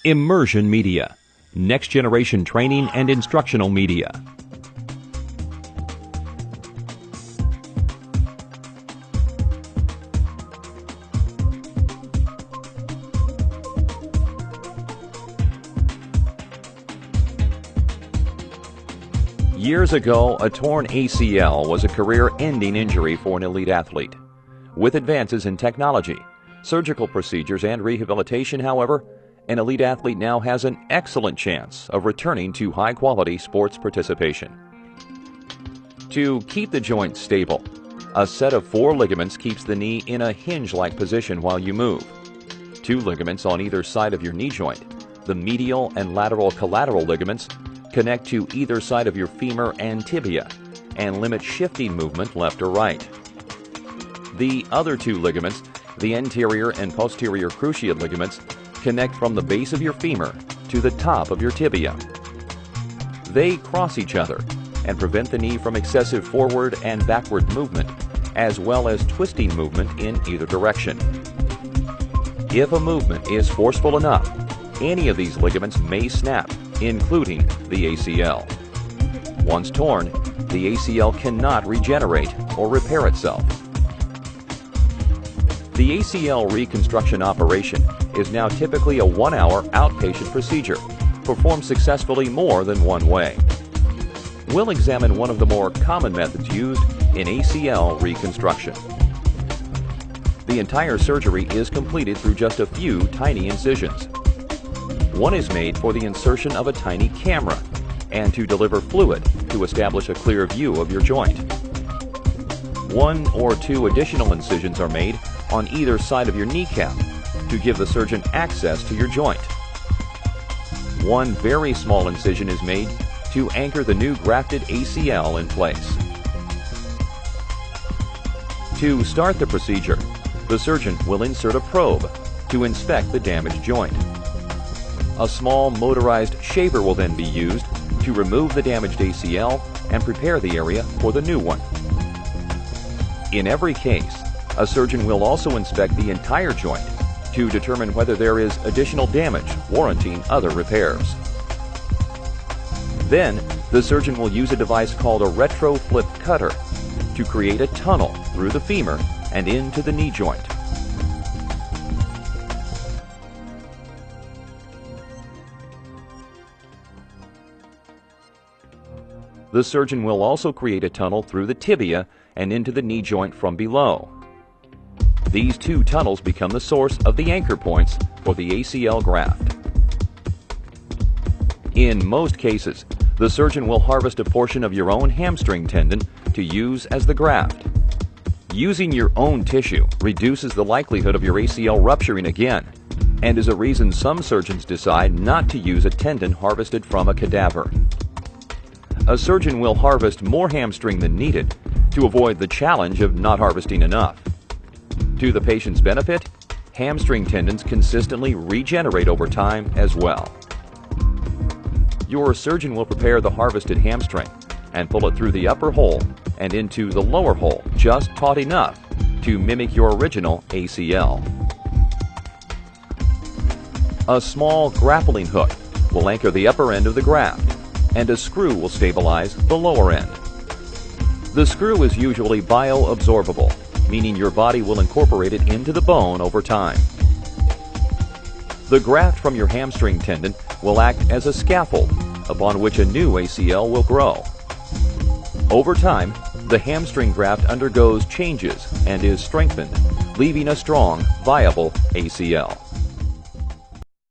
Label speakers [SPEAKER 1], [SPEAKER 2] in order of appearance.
[SPEAKER 1] Immersion media, next generation training and instructional media. Years ago, a torn ACL was a career-ending injury for an elite athlete. With advances in technology, surgical procedures, and rehabilitation, however, an elite athlete now has an excellent chance of returning to high-quality sports participation. To keep the joint stable, a set of 4 ligaments keeps the knee in a hinge-like position while you move. 2 ligaments on either side of your knee joint, the medial and lateral collateral ligaments, connect to either side of your femur and tibia and limit shifting movement left or right. The other 2 ligaments, the anterior and posterior cruciate ligaments, connect from the base of your femur to the top of your tibia. They cross each other and prevent the knee from excessive forward and backward movement, as well as twisting movement in either direction. If a movement is forceful enough, any of these ligaments may snap, including the ACL. Once torn, the ACL cannot regenerate or repair itself. The ACL reconstruction operation is now typically a 1-hour outpatient procedure, performed successfully more than one way. We'll examine one of the more common methods used in ACL reconstruction. The entire surgery is completed through just a few tiny incisions. One is made for the insertion of a tiny camera and to deliver fluid to establish a clear view of your joint. 1 or 2 additional incisions are made on either side of your kneecap to give the surgeon access to your joint. 1 very small incision is made to anchor the new grafted ACL in place. To start the procedure, the surgeon will insert a probe to inspect the damaged joint. A small motorized shaver will then be used to remove the damaged ACL and prepare the area for the new one. In every case, a surgeon will also inspect the entire joint to determine whether there is additional damage warranting other repairs. Then, the surgeon will use a device called a retro-flip cutter to create a tunnel through the femur and into the knee joint. The surgeon will also create a tunnel through the tibia and into the knee joint from below. These 2 tunnels become the source of the anchor points for the ACL graft. In most cases, the surgeon will harvest a portion of your own hamstring tendon to use as the graft. Using your own tissue reduces the likelihood of your ACL rupturing again, and is a reason some surgeons decide not to use a tendon harvested from a cadaver. A surgeon will harvest more hamstring than needed to avoid the challenge of not harvesting enough. To the patient's benefit, hamstring tendons consistently regenerate over time as well. Your surgeon will prepare the harvested hamstring and pull it through the upper hole and into the lower hole just taut enough to mimic your original ACL. A small grappling hook will anchor the upper end of the graft, and a screw will stabilize the lower end. The screw is usually bioabsorbable, meaning your body will incorporate it into the bone over time. The graft from your hamstring tendon will act as a scaffold upon which a new ACL will grow. Over time, the hamstring graft undergoes changes and is strengthened, leaving a strong, viable ACL.